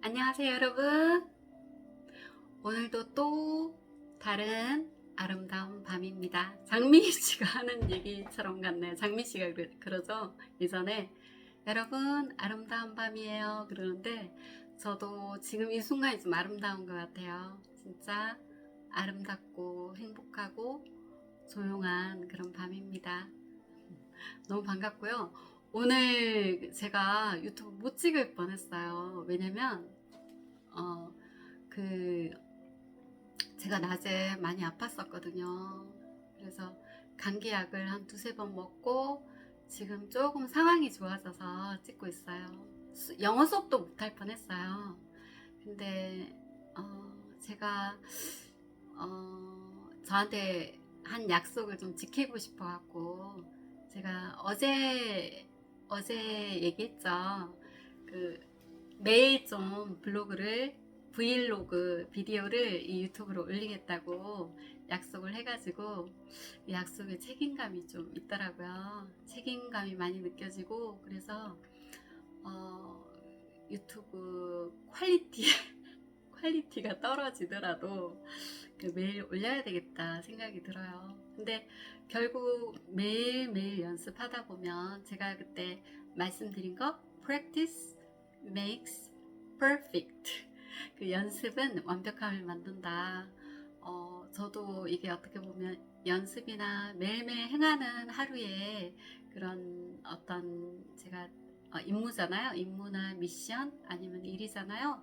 안녕하세요, 여러분. 오늘도 또 다른 아름다운 밤입니다. 장민희 씨가 하는 얘기처럼 같네요. 장민희 씨가 그러죠. 예전에 여러분 아름다운 밤이에요 그러는데 저도 지금 이 순간이 좀 아름다운 것 같아요. 진짜 아름답고 행복하고 조용한 그런 밤입니다. 너무 반갑고요. 오늘 제가 유튜브 못 찍을 뻔했어요. 왜냐면 그 제가 낮에 많이 아팠었거든요. 그래서 감기약을 한 두세 번 먹고 지금 조금 상황이 좋아져서 찍고 있어요. 영어 수업도 못할 뻔했어요. 근데 제가 저한테 한 약속을 좀 지키고 싶어 갖고 제가 어제 얘기했죠. 그 매일 좀 브이로그 비디오를 이 유튜브로 올리겠다고 약속을 해가지고 이 약속에 책임감이 좀 있더라고요. 책임감이 많이 느껴지고 그래서 유튜브 퀄리티가 떨어지더라도 매일 올려야 되겠다 생각이 들어요. 근데 결국 매일매일 연습하다 보면 제가 그때 말씀드린 거 practice makes perfect. 그 연습은 완벽함을 만든다. 저도 이게 어떻게 보면 연습이나 매일매일 행하는 하루에 그런 어떤 제가 임무잖아요. 임무나 미션 아니면 일이잖아요.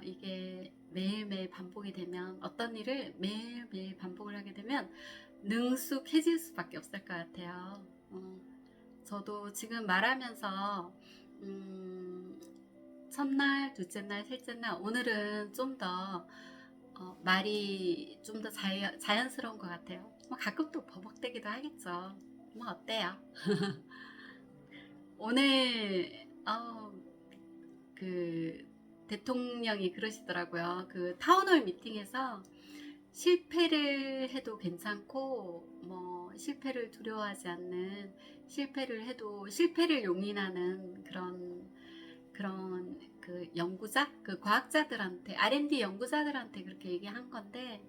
이게 매일매일 반복이 되면 어떤 일을 매일매일 반복을 하게 되면 능숙해질 수밖에 없을 것 같아요. 저도 지금 말하면서 첫날, 둘째 날, 셋째 날 오늘은 좀 더 말이 좀 더 자연스러운 것 같아요. 뭐 가끔 또 버벅대기도 하겠죠. 뭐 어때요? 오늘 그 대통령이 그러시더라고요. 그 타운홀 미팅에서 실패를 해도 괜찮고 뭐 실패를 두려워하지 않는, 실패를 해도 실패를 용인하는 그런 그 연구자, 그 과학자들한테, R&D 연구자들한테 그렇게 얘기한 건데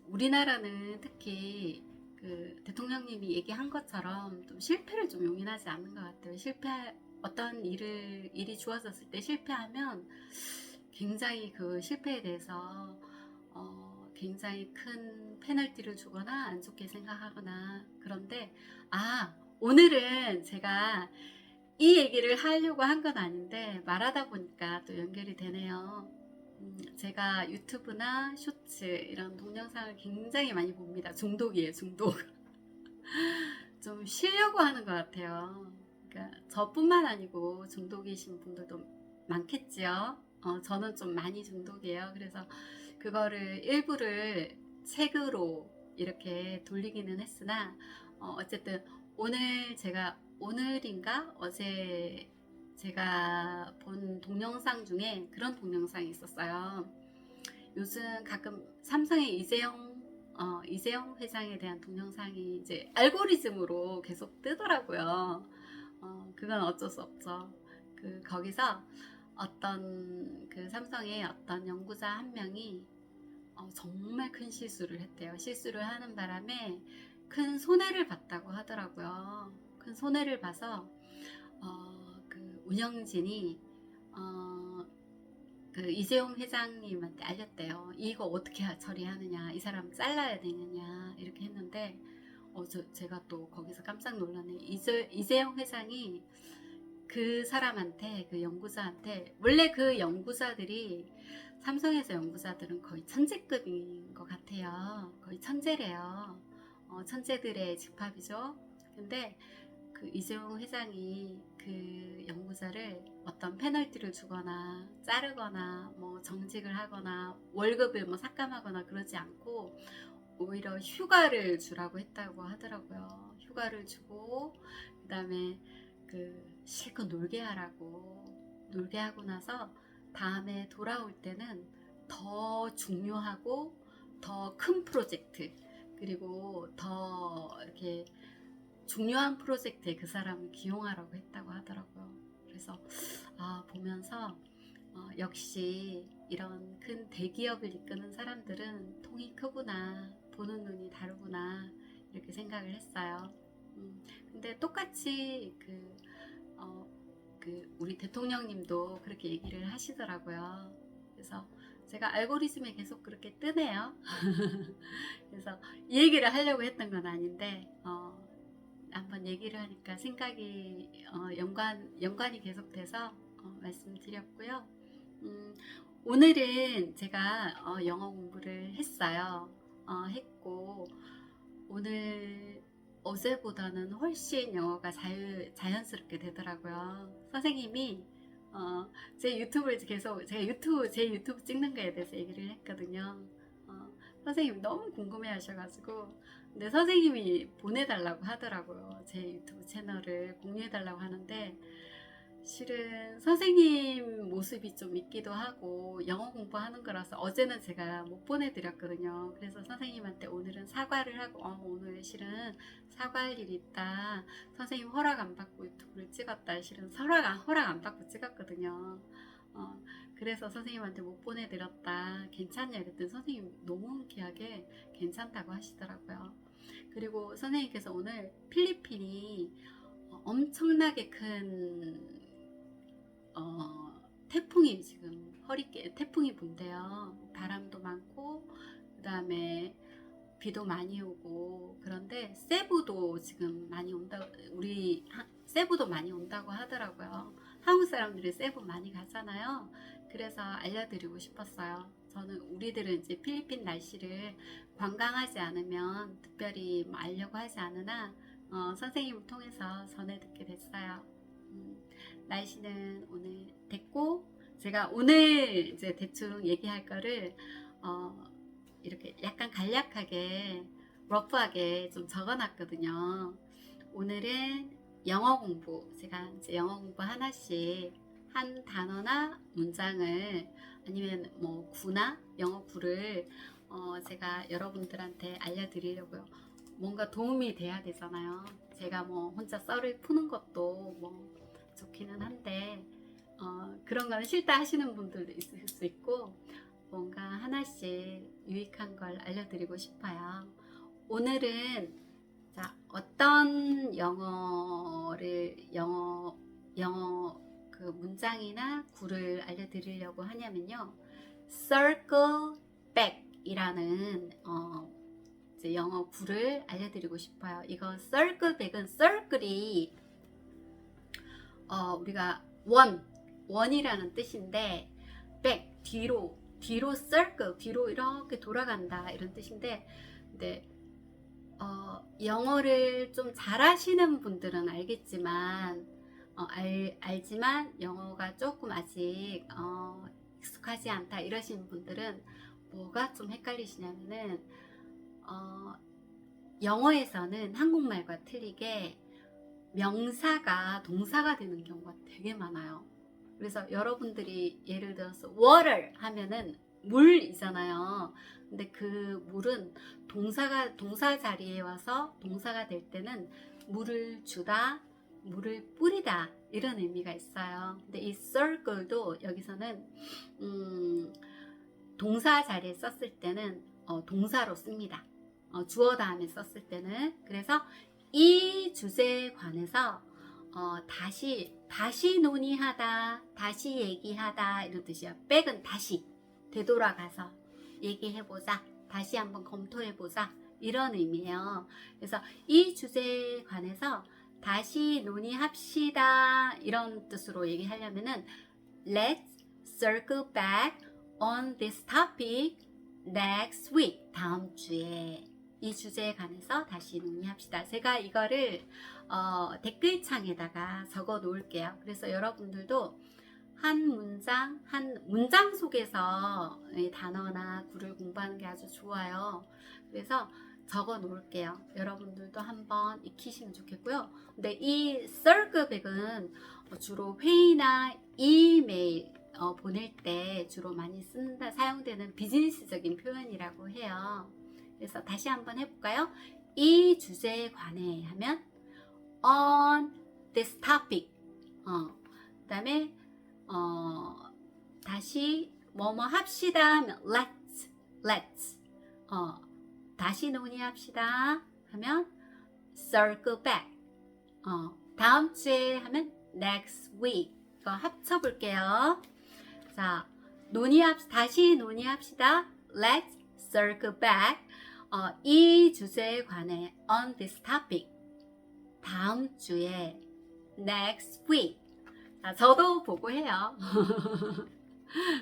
우리나라는 특히 그 대통령님이 얘기한 것처럼 좀 실패를 좀 용인하지 않는 것 같아요. 어떤 일이 주어졌을 때 실패하면 굉장히 그 실패에 대해서 굉장히 큰 페널티를 주거나 안 좋게 생각하거나. 그런데 오늘은 제가 이 얘기를 하려고 한 건 아닌데 말하다 보니까 또 연결이 되네요. 제가 유튜브나 쇼츠 이런 동영상을 굉장히 많이 봅니다. 중독이에요, 중독. 좀 쉬려고 하는 것 같아요. 그러니까 저뿐만 아니고 중독이신 분들도 많겠지요. 저는 좀 많이 중독이에요. 그래서 그거를 일부를 책으로 이렇게 돌리기는 했으나 어쨌든 오늘인가 어제 제가 본 동영상 중에 그런 동영상이 있었어요. 요즘 가끔 삼성의 이재용 회장에 대한 동영상이 이제 알고리즘으로 계속 뜨더라고요. 그건 어쩔 수 없죠. 거기서 어떤 그 삼성의 어떤 연구자 한 명이 정말 큰 실수를 했대요. 실수를 하는 바람에 큰 손해를 봤다고 하더라고요. 큰 손해를 봐서 그 운영진이 그 이재용 회장님한테 알렸대요. 이거 어떻게 처리하느냐, 이 사람 잘라야 되느냐 이렇게 했는데 제가 또 거기서 깜짝 놀랐네요. 이재용 회장이 그 사람한테, 그 연구자한테, 원래 그 연구자들이 삼성에서 연구자들은 거의 천재급인 것 같아요. 거의 천재래요. 천재들의 집합이죠. 근데 그 이재용 회장이 그 연구자를 어떤 페널티를 주거나 자르거나 뭐 정직을 하거나 월급을 뭐 삭감하거나 그러지 않고 오히려 휴가를 주라고 했다고 하더라고요. 휴가를 주고 그 다음에 실컷 놀게 하고 나서 다음에 돌아올 때는 더 중요하고 더 큰 프로젝트, 그리고 더 이렇게 중요한 프로젝트에 그 사람을 기용하라고 했다고 하더라고요. 그래서 보면서 역시 이런 큰 대기업을 이끄는 사람들은 통이 크구나, 보는 눈이 다르구나 이렇게 생각을 했어요. 근데 똑같이 우리 대통령님도 그렇게 얘기를 하시더라고요. 그래서 제가 알고리즘에 계속 그렇게 뜨네요. 그래서 이 얘기를 하려고 했던 건 아닌데 한번 얘기를 하니까 생각이 연관이 계속돼서 말씀드렸고요. 오늘은 제가 영어 공부를 했어요. 했고 오늘 어제보다는 훨씬 영어가 자연스럽게 되더라고요. 선생님이 제 유튜브를 계속 제 유튜브 찍는 거에 대해서 얘기를 했거든요. 선생님이 너무 궁금해 하셔가지고 근데 선생님이 보내달라고 하더라고요. 제 유튜브 채널을 공유해달라고 하는데 실은 선생님 모습이 좀 있기도 하고 영어 공부하는 거라서 어제는 제가 못 보내드렸거든요. 그래서 선생님한테 오늘은 사과를 하고 오늘 실은 사과할 일이 있다. 선생님 허락 안 받고 유튜브를 찍었다. 실은 허락 안 받고 찍었거든요. 그래서 선생님한테 못 보내드렸다. 괜찮냐 그랬더니 선생님 너무 흔쾌하게 괜찮다고 하시더라고요. 그리고 선생님께서 오늘 필리핀이 엄청나게 큰 태풍이 지금 태풍이 분대요. 바람도 많고 그 다음에 비도 많이 오고 그런데 세부도 지금 많이 세부도 많이 온다고 하더라고요. 한국 사람들이 세부 많이 가잖아요. 그래서 알려드리고 싶었어요. 저는 우리들은 이제 필리핀 날씨를 관광하지 않으면 특별히 뭐 알려고 하지 않으나 선생님을 통해서 전해 듣게 됐어요. 날씨는 오늘 됐고 제가 오늘 이제 대충 얘기할 거를 이렇게 약간 간략하게 러프하게 좀 적어놨거든요. 오늘은 영어 공부 제가 이제 영어 공부 하나씩 한 단어나 문장을 아니면 뭐 구나 영어 구를 제가 여러분들한테 알려드리려고요. 뭔가 도움이 돼야 되잖아요. 제가 뭐 혼자 썰을 푸는 것도 뭐 좋기는 한데 그런 거는 싫다 하시는 분들도 있을 수 있고 뭔가 하나씩 유익한 걸 알려드리고 싶어요. 오늘은 자, 어떤 영어 그 문장이나 구를 알려드리려고 하냐면요. circle back 이라는 이제 영어 구를 알려드리고 싶어요. 이거 circle back은 circle이 우리가 원이라는 뜻인데 back 뒤로 circle 뒤로 이렇게 돌아간다 이런 뜻인데 근데 영어를 좀 잘하시는 분들은 알겠지만 알지만 영어가 조금 아직 익숙하지 않다 이러시는 분들은 뭐가 좀 헷갈리시냐면은 영어에서는 한국말과 틀리게 명사가 동사가 되는 경우가 되게 많아요. 그래서 여러분들이 예를 들어서 water 하면은 물이잖아요. 근데 그 물은 동사 자리에 와서 동사가 될 때는 물을 주다, 물을 뿌리다 이런 의미가 있어요. 근데 이 circle도 여기서는 동사 자리에 썼을 때는 동사로 씁니다. 주어 다음에 썼을 때는 그래서 이 주제에 관해서 다시 논의하다, 다시 얘기하다 이런 뜻이에요. 백은 다시 되돌아가서 얘기해보자, 다시 한번 검토해보자 이런 의미예요. 그래서 이 주제에 관해서 다시 논의합시다 이런 뜻으로 얘기하려면은 Let's circle back on this topic next week 다음 주에 이 주제에 관해서 다시 논의합시다. 제가 이거를 댓글창에다가 적어 놓을게요. 그래서 여러분들도 한 문장 속에서 단어나 구를 공부하는 게 아주 좋아요. 그래서 적어 놓을게요. 여러분들도 한번 익히시면 좋겠고요. 근데 이 circle back은 주로 회의나 이메일 보낼 때 주로 많이 사용되는 비즈니스적인 표현이라고 해요. 그래서 다시 한번 해볼까요? 이 주제에 관해 하면 on this topic 그 다음에 다시 뭐뭐 합시다 하면 let's 다시 논의합시다 하면 circle back. 다음 주에 하면 next week. 이거 합쳐볼게요. 자, 다시 논의합시다. Let's circle back. 이 주제에 관해 on this topic. 다음 주에 next week. 자, 저도 보고 해요.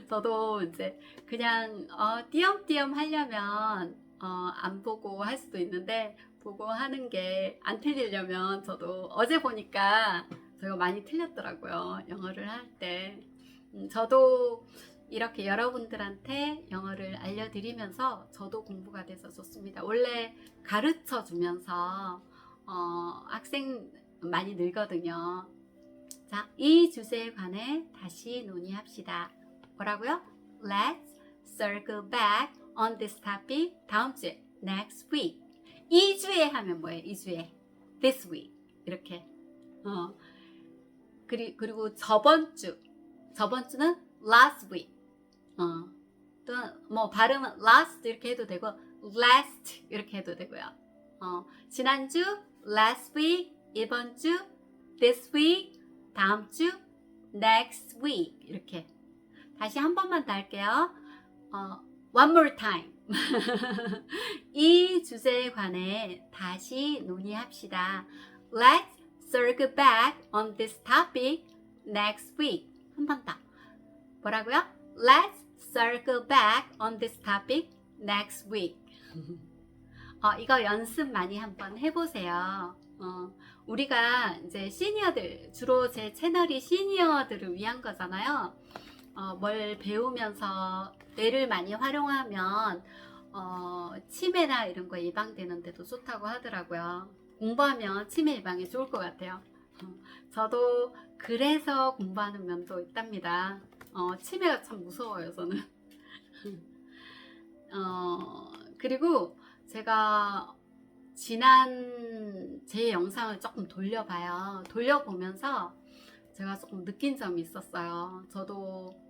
저도 이제 그냥 띄엄띄엄 하려면 안 보고 할 수도 있는데 보고 하는 게 안 틀리려면 저도 어제 보니까 제가 많이 틀렸더라고요. 영어를 할 때. 저도 이렇게 여러분들한테 영어를 알려드리면서 저도 공부가 돼서 좋습니다. 원래 가르쳐 주면서 학생 많이 늘거든요. 자, 이 주제에 관해 다시 논의합시다. 뭐라고요? Let's circle back on this topic. 다음 주에 next week. 2주에 하면 뭐예요? 2주에 this week. 이렇게. 그리고 저번 주는 last week. 또 뭐 발음은 last 이렇게 해도 되고 last 이렇게 해도 되고요. 지난주 last week, 이번 주 this week, 다음 주 next week 이렇게. 다시 한 번만 더 할게요. One more time. 이 주제에 관해 다시 논의합시다. Let's circle back on this topic next week. 한 번 더. 뭐라고요? Let's circle back on this topic next week. 이거 연습 많이 한번 해보세요. 우리가 이제 시니어들, 주로 제 채널이 시니어들을 위한 거잖아요. 뭘 배우면서 뇌를 많이 활용하면 치매나 이런 거 예방되는데도 좋다고 하더라고요. 공부하면 치매 예방에 좋을 것 같아요. 저도 그래서 공부하는 면도 있답니다. 치매가 참 무서워요, 저는. 그리고 제가 지난 제 영상을 조금 돌려봐요. 돌려보면서 제가 조금 느낀 점이 있었어요. 저도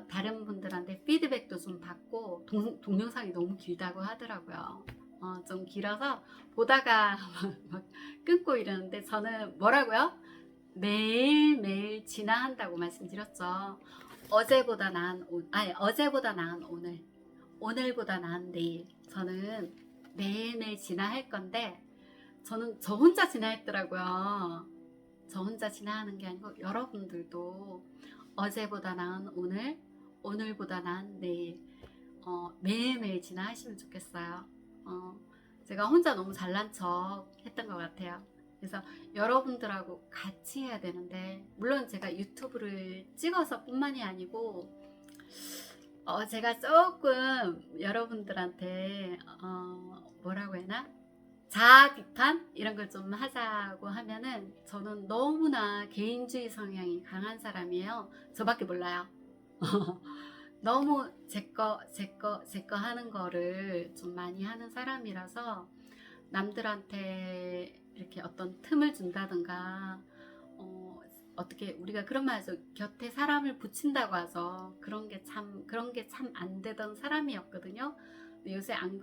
다른 분들한테 피드백도 좀 받고 동영상이 너무 길다고 하더라고요. 좀 길어서 보다가 막 끊고 이러는데 저는 뭐라고요? 매일매일 진화한다고 말씀드렸죠. 어제보다 나은 오늘, 오늘보다 나은 내일. 저는 매일매일 진화할 건데 저는 저 혼자 진화했더라고요. 저 혼자 진화하는 게 아니고 여러분들도 어제보다 나은 오늘, 오늘보다 나은 내일 매일매일 진화하시면 좋겠어요. 제가 혼자 너무 잘난 척 했던 것 같아요. 그래서 여러분들하고 같이 해야 되는데 물론 제가 유튜브를 찍어서 뿐만이 아니고 제가 조금 여러분들한테 뭐라고 해나? 자아 비판 이런 걸 좀 하자고 하면은 저는 너무나 개인주의 성향이 강한 사람이에요. 저밖에 몰라요. 너무 제거 하는 거를 좀 많이 하는 사람이라서 남들한테 이렇게 어떤 틈을 준다든가 어떻게 우리가 그런 말 하죠. 곁에 사람을 붙인다고 하죠. 그런 게 참 안 되던 사람이었거든요. 근데 요새 안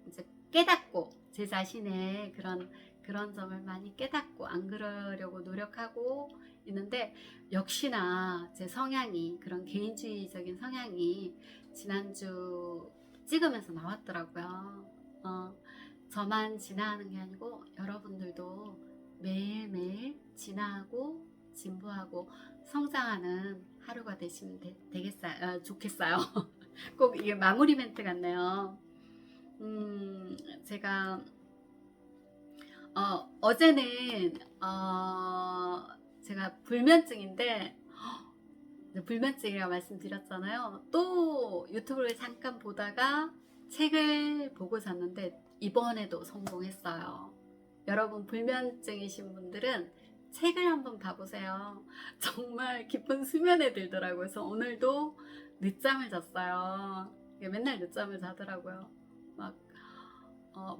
이제 깨닫고 제 자신의 그런 점을 많이 깨닫고 안 그러려고 노력하고 있는데 역시나 제 성향이 그런 개인주의적인 성향이 지난주 찍으면서 나왔더라고요. 저만 진화하는 게 아니고 여러분들도 매일매일 진화하고 진보하고 성장하는 하루가 되시면 좋겠어요. 꼭 이게 마무리 멘트 같네요. 제가 어제는 제가 불면증인데 불면증이라고 말씀드렸잖아요. 또 유튜브를 잠깐 보다가 책을 보고 잤는데 이번에도 성공했어요. 여러분 불면증이신 분들은 책을 한번 봐보세요. 정말 깊은 수면에 들더라고요. 그래서 오늘도 늦잠을 잤어요. 맨날 늦잠을 자더라고요. 막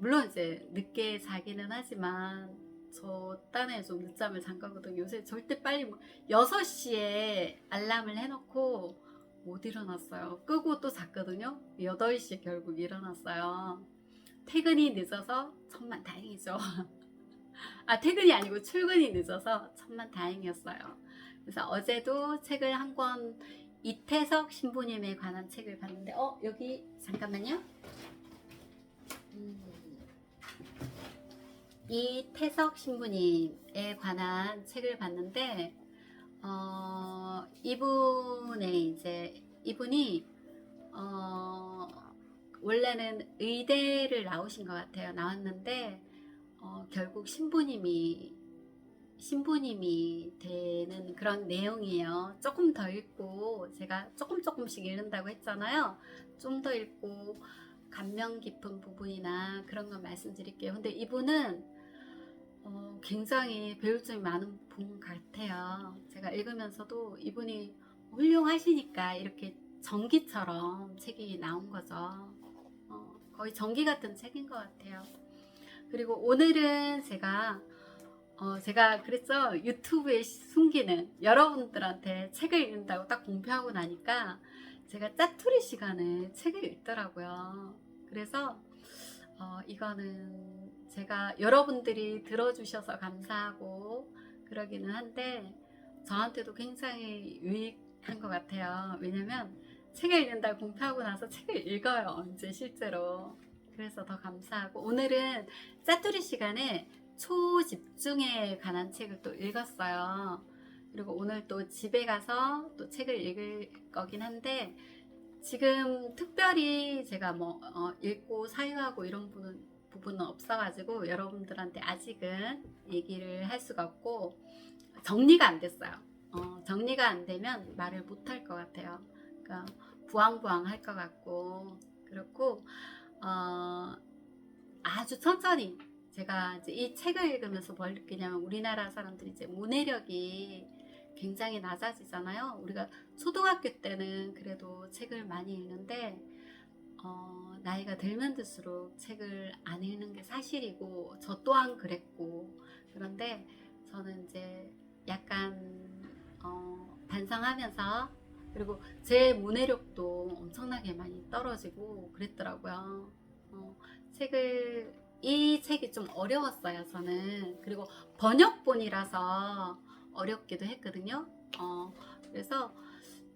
물론 이제 늦게 자기는 하지만 저 딴에 좀 늦잠을 잔 거거든요. 요새 절대 빨리 6시에 알람을 해놓고 못 일어났어요. 끄고 또 잤거든요. 8시에 결국 일어났어요. 퇴근이 늦어서 천만 다행이죠. 아, 퇴근이 아니고 출근이 늦어서 천만 다행이었어요. 그래서 어제도 책을 한 권, 이태석 신부님에 관한 책을 봤는데, 여기 잠깐만요. 이태석 신부님에 관한 책을 봤는데, 이분이 원래는 의대를 나오신 것 같아요. 나왔는데 결국 신부님이 되는 그런 내용이에요. 조금 더 읽고, 제가 조금씩 읽는다고 했잖아요. 좀 더 읽고 감명 깊은 부분이나 그런 거 말씀드릴게요. 근데 이분은 굉장히 배울 점이 많은 분 같아요. 제가 읽으면서도 이분이 훌륭하시니까 이렇게 전기처럼 책이 나온 거죠. 거의 전기 같은 책인 것 같아요. 그리고 오늘은 제가 그랬죠. 유튜브에 숨기는, 여러분들한테 책을 읽는다고 딱 공표하고 나니까 제가 짜투리 시간에 책을 읽더라고요. 그래서 이거는 제가 여러분들이 들어주셔서 감사하고 그러기는 한데 저한테도 굉장히 유익한 것 같아요. 왜냐면 책을 읽는다고 공표하고 나서 책을 읽어요, 이제 실제로. 그래서 더 감사하고, 오늘은 짜투리 시간에 초집중에 관한 책을 또 읽었어요. 그리고 오늘 또 집에 가서 또 책을 읽을 거긴 한데, 지금 특별히 제가 읽고 사유하고 이런 부분은 없어가지고 여러분들한테 아직은 얘기를 할 수가 없고, 정리가 안 됐어요. 정리가 안 되면 말을 못 할 것 같아요. 그러니까 부황부황 할 것 같고, 그렇고 아주 천천히. 제가 이제 이 책을 읽으면서 뭘 느끼냐면, 우리나라 사람들이 이제 문해력이 굉장히 낮아지잖아요. 우리가 초등학교 때는 그래도 책을 많이 읽는데 나이가 들면 들수록 책을 안 읽는 게 사실이고, 저 또한 그랬고. 그런데 저는 이제 약간 반성하면서, 그리고 제 문해력도 엄청나게 많이 떨어지고 그랬더라고요. 이 책이 좀 어려웠어요, 저는. 그리고 번역본이라서 어렵기도 했거든요. 그래서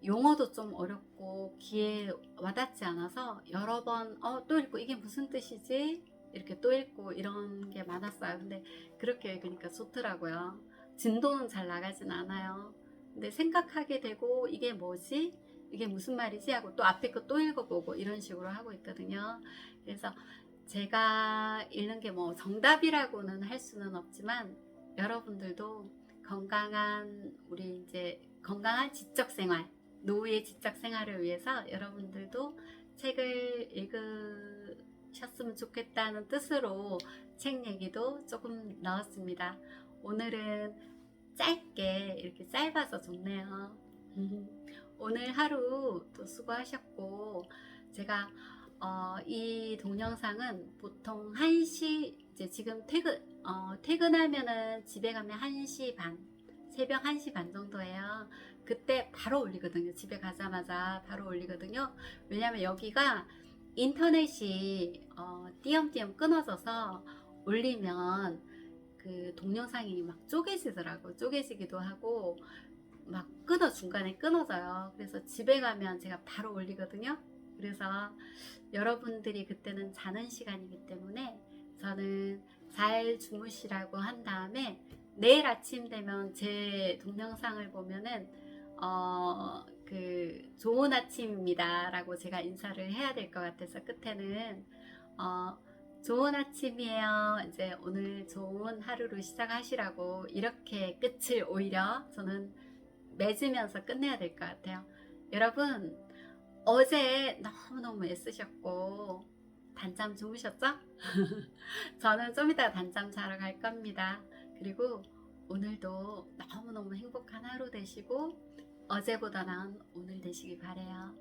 용어도 좀 어렵고 귀에 와닿지 않아서 여러 번 또 읽고, 이게 무슨 뜻이지? 이렇게 또 읽고 이런 게 많았어요. 근데 그렇게 읽으니까 좋더라고요. 진도는 잘 나가진 않아요. 근데 생각하게 되고, 이게 뭐지? 이게 무슨 말이지? 하고 또 앞에 거 또 읽어보고 이런 식으로 하고 있거든요. 그래서 제가 읽는 게 정답이라고는 할 수는 없지만, 여러분들도 건강한 지적생활, 노후의 지적생활을 위해서 여러분들도 책을 읽으셨으면 좋겠다는 뜻으로 책 얘기도 조금 넣었습니다. 오늘은 짧게, 이렇게 짧아서 좋네요. 오늘 하루 또 수고하셨고, 제가 이 동영상은 보통 1시, 이제 지금 퇴근하면은 집에 가면 1시 반, 새벽 1시 반 정도예요. 그때 바로 올리거든요. 집에 가자마자 바로 올리거든요. 왜냐면 여기가 인터넷이 띄엄띄엄 끊어져서 올리면 그 동영상이 막 쪼개지더라고요. 쪼개지기도 하고 막 중간에 끊어져요. 그래서 집에 가면 제가 바로 올리거든요. 그래서 여러분들이 그때는 자는 시간이기 때문에 저는 잘 주무시라고 한 다음에, 내일 아침 되면 제 동영상을 보면은 좋은 아침입니다 라고 제가 인사를 해야 될 것 같아서, 끝에는 좋은 아침이에요, 이제 오늘 좋은 하루를 시작하시라고, 이렇게 끝을 오히려 저는 맺으면서 끝내야 될 것 같아요. 여러분, 어제 너무너무 애쓰셨고 단잠 주무셨죠? 저는 좀 이따 단잠 자러 갈 겁니다. 그리고 오늘도 너무너무 행복한 하루 되시고, 어제보다 나은 오늘 되시길 바래요.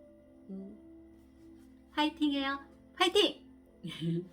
화이팅해요. 화이팅!